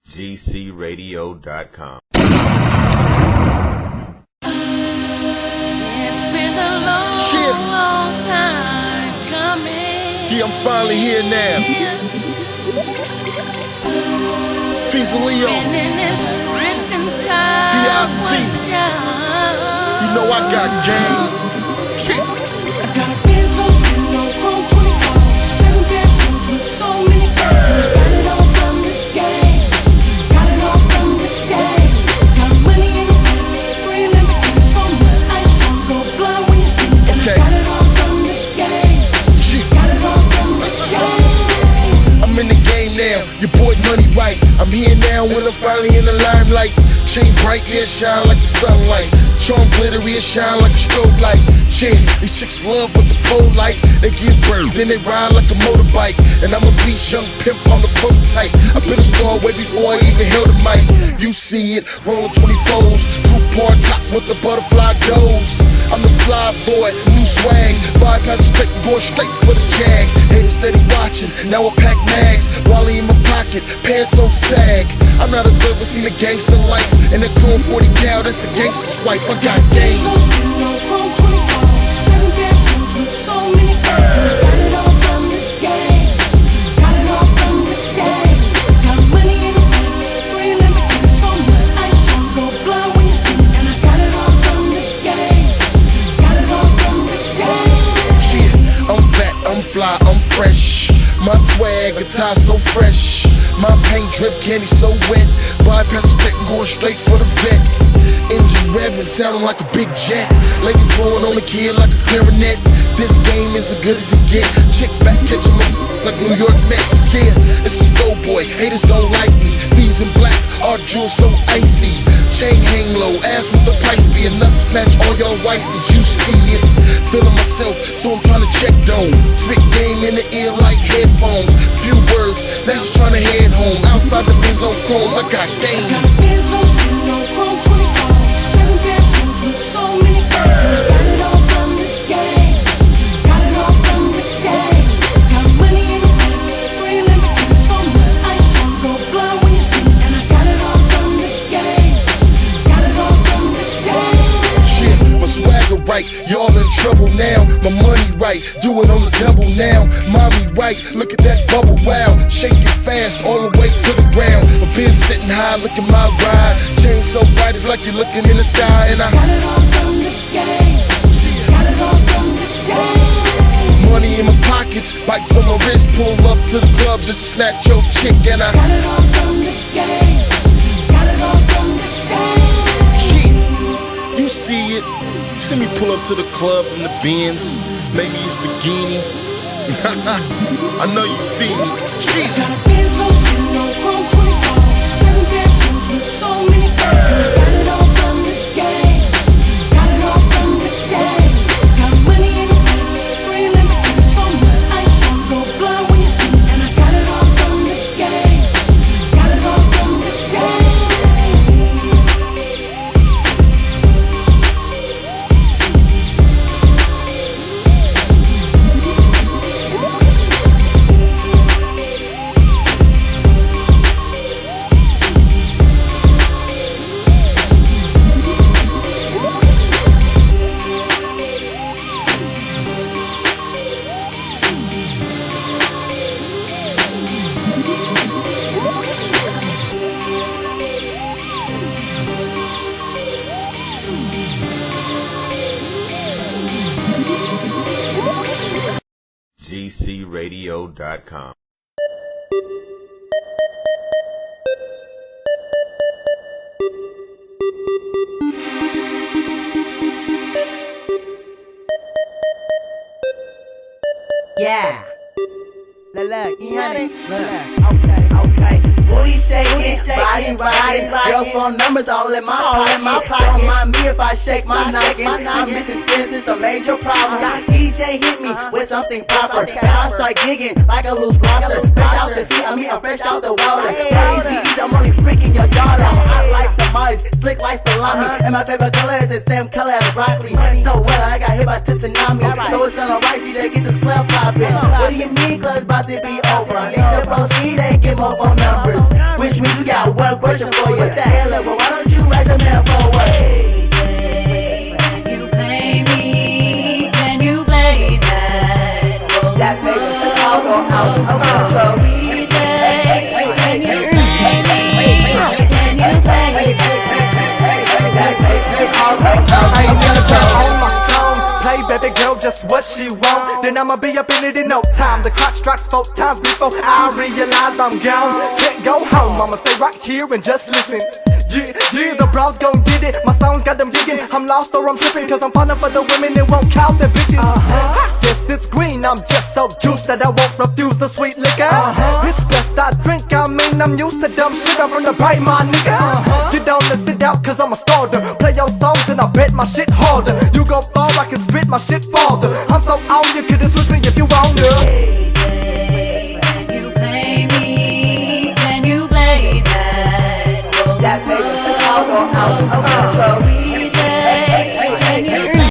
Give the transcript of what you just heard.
GCRadio.com. It's been a long time coming. Yeah, I'm finally here now. Fiza Leo, VIP. You know I got game. Shit. I got a Benz on sitting on Chrome 24, 7 bedrooms with so many girls. Got it all from this game. Got it all from this game. Got money in the bank, 3 Lamborghinis, so much ice on, go blind when you see it. And I got it all from this game. Shit. Got it all from this game. I'm in the game now, your boy Money Right. I'm here now when I'm finally in the limelight. Chain bright, yeah, shine like the sunlight. Charm glittery, it shine like a strobe light. Yeah, these chicks love with the pole light. They give birth, then they ride like a motorbike. And I'm a beast, young pimp on the prototype. I've been a star way before I even held a mic. You see it, rolling 24s, group bar top with the butterfly doors. I'm the fly boy, new swag. Bypass spec, going straight for the jag. Haters steady watching, now I pack mags. Wally in my pocket, pants on sag. I'm not a good, but seen the gangster life. And that chrome 40 cal, that's the gangster's wife. I got game. So sitting on Chrome 24, 7 bedrooms with so many girls. Got it all from this game. Got it all from this game. Got money in the bank, 3 Lamborghinis, so much ice on, go blind when you see it. And I got it all from this game. Got it all from this game. Yeah, I'm fat, I'm fly, I'm fresh. My swag, guitar so fresh. My paint drip candy so wet. Bypass spec, going straight for the vet. Engine revving, sounding like a big jet. Ladies blowing on the kid like a clarinet. This game is as good as it get. Chick back, catching my like New York Mets. Yeah, it's a schoolboy, haters don't like me. Fees in black, art jewels so icy. Chain hang low, ask what the price be. Enough to snatch all your wifeys, you see it. Feeling myself, so I'm trying to check though. Spit game in the ear like headphones. Few words, that's trying to head home. Outside the Benz on Chrome, I got game. Got a Benz on sitting on Chrome 24, 7 bedrooms with so many girls. Got it all from this game. Got it all from this game. Got money in the bank, 3 Lamborghinis, so much ice on, go blind when you see it. And I got it all from this game. Got it all from this game. Shit, my swagger right, y'all in trouble now. My money right, do it on the double now. Mommy right, look at that bubble, wow. Shake it fast, all the way to the ground. My bin sitting high, look at my ride. Chain so bright, it's like you're looking in the sky. And I got it all from this game. Got it all from this game. money in my pockets, bites on my wrist. Pull up to the club just to snatch your chick. And I got it all from this game. Got it all from this game. shit, you see it. You see me pull up to the club in the Benz. Maybe it's the Guinea. I know you see me. Shit. Got a Benz on sitting on Chrome 24, 7 bedrooms with so many girls. Got it all from this game. Got it all from this game. Got money in the bank, 3 Lamborghinis, so much ice on, go blind when you see it. And I got it all from this game. Got it all from this game. GCRadio.com. Yeah. Look, you hear me? Look, okay. Booty shaking, body rocking, girls' phone numbers all in my pocket. Don't mind me if I shake my noggin. I'm missing spins, it's a major problem. DJ hit me with something proper. Now I start gigging like a loose lobster. Fresh out the sea, I'm fresh out the water. Crazy, I'm only freaking your daughter. Hot like tamales, slick like salami. And my favorite color is the same color as broccoli. So well, I got hit by tsunami. So it's not alright, DJ, get this club poppin'. What do you mean, club's about to be over? Need to proceed and get more phone numbers, which means we got what? just what she want, then I'ma be up in it in no time. The clock strikes 4 times before I realized I'm gone. Can't go home, I'ma stay right here and just listen. Yeah, the bros gon' get it. My songs got them gigging. I'm lost or I'm tripping, cause I'm falling for the women that won't count the bitches. Yes, it's green, I'm just so juiced that I won't refuse the sweet liquor. It's best I drink, I mean I'm used to dumb shit. I'm from the bright, my nigga. You don't sit out cause I'm a starter. Play your songs and I bet my shit harder. You go far, I can spit my shit farther. I'm so on, you could've switched me if you want to. Can you play me? Can you play that? That makes us all go out of control.